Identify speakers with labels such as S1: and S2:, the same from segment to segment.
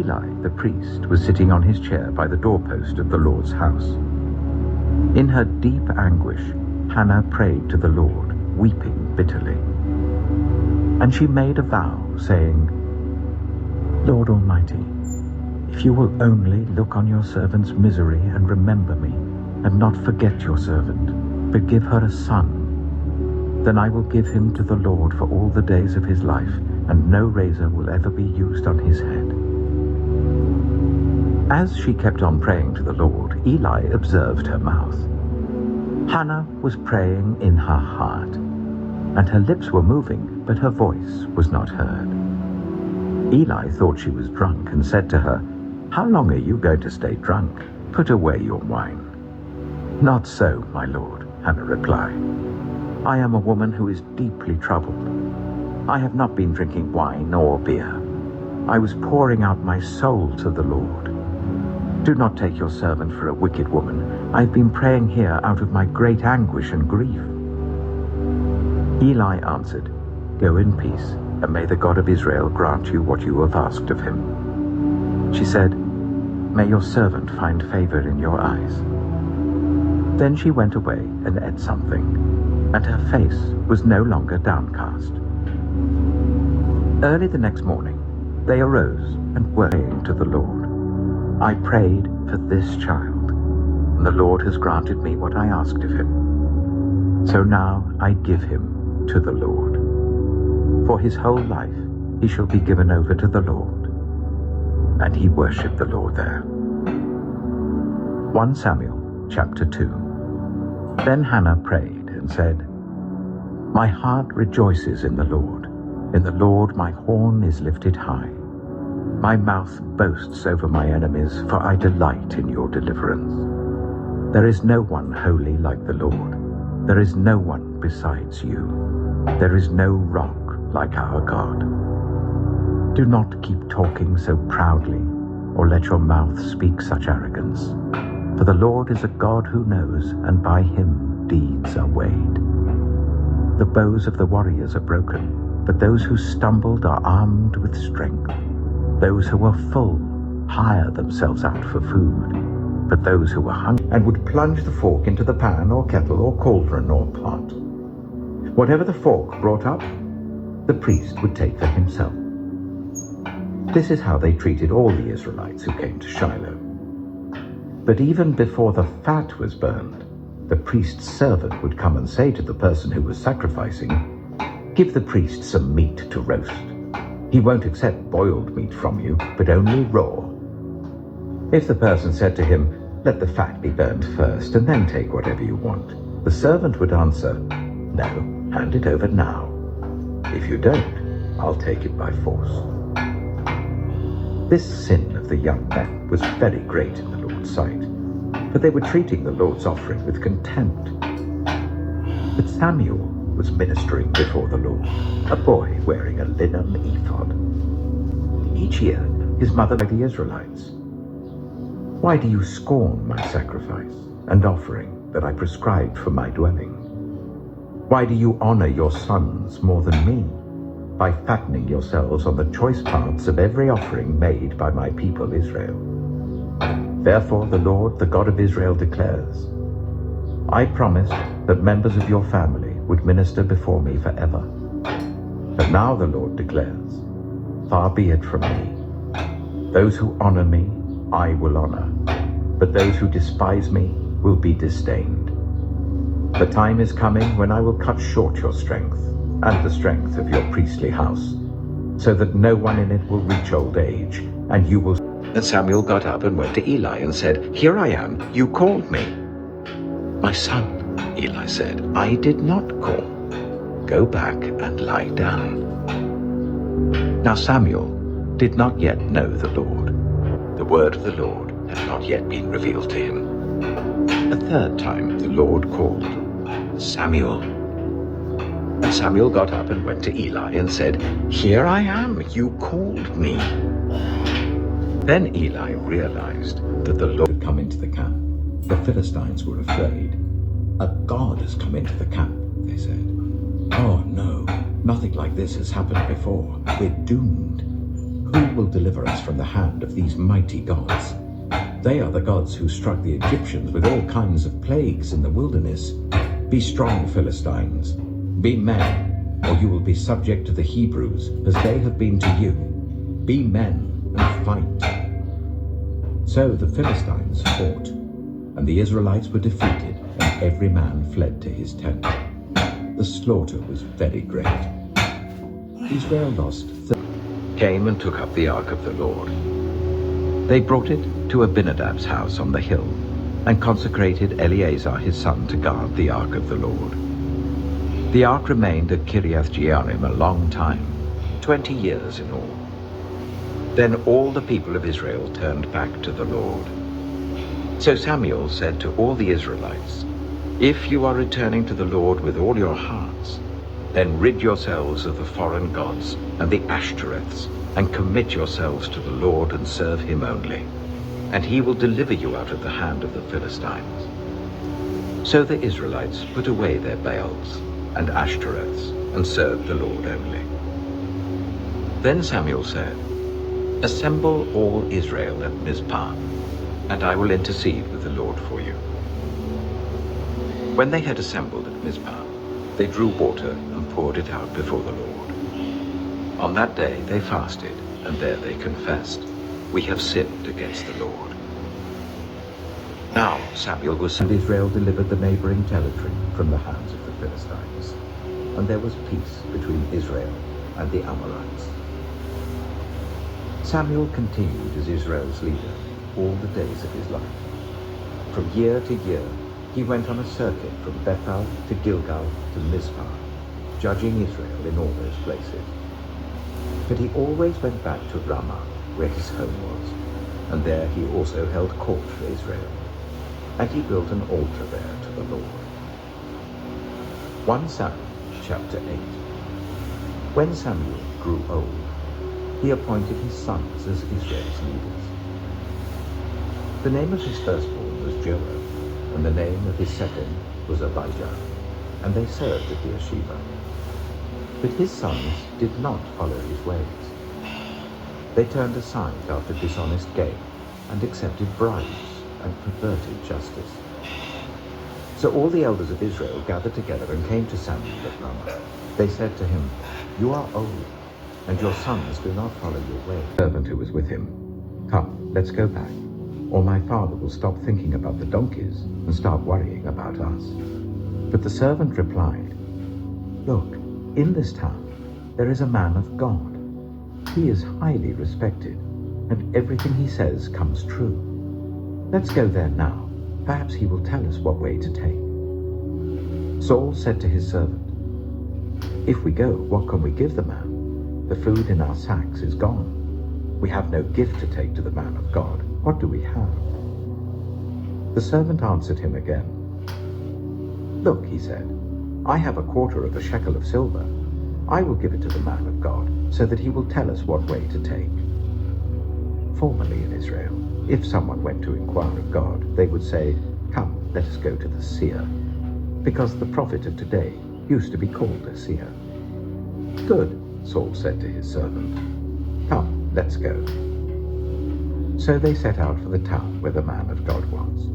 S1: Eli, the priest, was sitting on his chair by the doorpost of the Lord's house. In her deep anguish, Hannah prayed to the Lord, weeping bitterly. And she made a vow, saying, "Lord Almighty, if you will only look on your servant's misery and remember me, and not forget your servant, but give her a son, then I will give him to the Lord for all the days of his life, and no razor will ever be used on his head." As she kept on praying to the Lord, Eli observed her mouth. Hannah was praying in her heart, and her lips were moving, but her voice was not heard. Eli thought she was drunk and said to her, "How long are you going to stay drunk? Put away your wine." "Not so, my lord," Hannah replied. "I am a woman who is deeply troubled. I have not been drinking wine or beer. I was pouring out my soul to the Lord. Do not take your servant for a wicked woman. I have been praying here out of my great anguish and grief." Eli answered, "Go in peace, and may the God of Israel grant you what you have asked of him." She said, "May your servant find favor in your eyes." Then she went away and ate something, and her face was no longer downcast. Early the next morning, they arose and were praying to the Lord. "I prayed for this child, and the Lord has granted me what I asked of him. So now I give him to the Lord. For his whole life he shall be given over to the Lord." And he worshipped the Lord there. 1 Samuel chapter 2. Then Hannah prayed and said, "My heart rejoices in the Lord. In the Lord my horn is lifted high. My mouth boasts over my enemies, for I delight in your deliverance. There is no one holy like the Lord. There is no one besides you. There is no rock like our God. Do not keep talking so proudly, or let your mouth speak such arrogance. For the Lord is a God who knows, and by him deeds are weighed. The bows of the warriors are broken, but those who stumbled are armed with strength. Those who are full hire themselves out for food, but those who are hungry and would plunge the fork into the pan or kettle or cauldron or pot. Whatever the fork brought up, the priest would take for himself. This is how they treated all the Israelites who came to Shiloh. But even before the fat was burned, the priest's servant would come and say to the person who was sacrificing, "Give the priest some meat to roast. He won't accept boiled meat from you, but only raw." If the person said to him, "Let the fat be burned first, and then take whatever you want," the servant would answer, "No, hand it over now. If you don't, I'll take it by force." This sin of the young men was very great in the Lord's sight, for they were treating the Lord's offering with contempt. But Samuel was ministering before the Lord, a boy wearing a linen ephod. Each year his mother by the Israelites, "Why do you scorn my sacrifice and offering that I prescribed for my dwelling? Why do you honor your sons more than me, by fattening yourselves on the choice parts of every offering made by my people Israel? Therefore the Lord, the God of Israel, declares, I promised that members of your family would minister before me forever. But now the Lord declares, far be it from me. Those who honor me, I will honor, but those who despise me will be disdained. The time is coming when I will cut short your strength and the strength of your priestly house, so that no one in it will reach old age, and you will..." And Samuel got up and went to Eli and said, "Here I am, you called me." "My son," Eli said, "I did not call. Go back and lie down." Now Samuel did not yet know the Lord. The word of the Lord had not yet been revealed to him. A third time the Lord called, "Samuel." And Samuel got up and went to Eli and said, "Here I am, you called me." Then Eli realized that the Lord had come into the camp. The Philistines were afraid. "A god has come into the camp," they said. "Oh no, nothing like this has happened before. We're doomed. Who will deliver us from the hand of these mighty gods? They are the gods who struck the Egyptians with all kinds of plagues in the wilderness. Be strong, Philistines. Be men, or you will be subject to the Hebrews, as they have been to you. Be men and fight. So the Philistines fought, and the Israelites were defeated, and every man fled to his tent. The slaughter was very great. Israel lost. Came and took up the ark of the Lord. They brought it to Abinadab's house on the hill, and consecrated Eleazar his son to guard the ark of the Lord. The ark remained at Kiriath-Jearim a long time, 20 years in all. Then all the people of Israel turned back to the Lord. So Samuel said to all the Israelites, "If you are returning to the Lord with all your hearts, then rid yourselves of the foreign gods and the Ashtoreths, and commit yourselves to the Lord and serve him only, and he will deliver you out of the hand of the Philistines." So the Israelites put away their Baals and Ashtoreths and served the Lord only. Then Samuel said, "Assemble all Israel at Mizpah, and I will intercede with the Lord for you." When they had assembled at Mizpah, they drew water and poured it out before the Lord. On that day they fasted, and there they confessed, "We have sinned against the Lord." Now Samuel was and Israel delivered the neighboring territory from the hands of the Philistines, and there was peace between Israel and the Amorites. Samuel continued as Israel's leader all the days of his life. From year to year, he went on a circuit from Bethel to Gilgal to Mizpah, judging Israel in all those places. But he always went back to Ramah, where his home was, and there he also held court for Israel, and he built an altar there to the Lord. 1 Samuel chapter 8. When Samuel grew old, he appointed his sons as Israel's leaders. The name of his firstborn was Joab, and the name of his second was Abijah, and they served at Beersheba. But his sons did not follow his ways. They turned aside after dishonest gain, and accepted bribes, and perverted justice. So all the elders of Israel gathered together and came to Samuel at Ramah. They said to him, "You are old, and your sons do not follow your way." The servant who was with him, "Come, let's go back, or my father will stop thinking about the donkeys and start worrying about us." But the servant replied, "Look, in this town there is a man of God. He is highly respected, and everything he says comes true. Let's go there now. Perhaps he will tell us what way to take." Saul said to his servant, "If we go, what can we give the man? The food in our sacks is gone. We have no gift to take to the man of God. What do we have?" The servant answered him again. "Look," he said, "I have a quarter of a shekel of silver. I will give it to the man of God, so that he will tell us what way to take." Formerly in Israel, if someone went to inquire of God, they would say, "Come, let us go to the seer," because the prophet of today used to be called a seer. "Good," Saul said to his servant. "Come, let's go." So they set out for the town where the man of God was.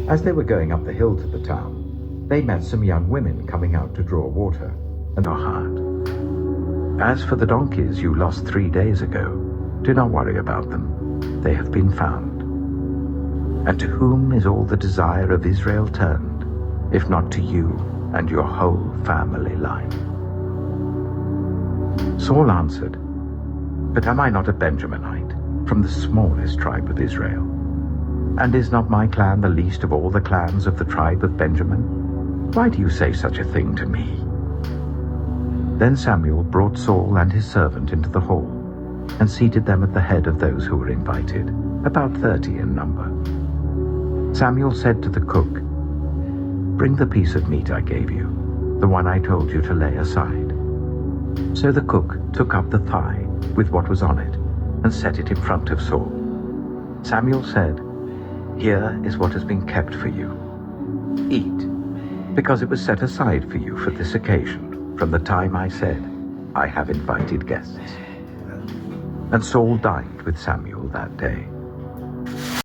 S1: As they were going up the hill to the town, they met some young women coming out to draw water, and your heart. "As for the donkeys you lost 3 days ago, do not worry about them. They have been found. And to whom is all the desire of Israel turned, if not to you and your whole family line?" Saul answered, "But am I not a Benjaminite, from the smallest tribe of Israel? And is not my clan the least of all the clans of the tribe of Benjamin? Why do you say such a thing to me?" Then Samuel brought Saul and his servant into the hall, and seated them at the head of those who were invited, about 30 in number. Samuel said to the cook, "Bring the piece of meat I gave you, the one I told you to lay aside." So the cook took up the thigh with what was on it, and set it in front of Saul. Samuel said, "Here is what has been kept for you. Eat, because it was set aside for you for this occasion, from the time I said, 'I have invited guests.'" and Saul dined with Samuel that day.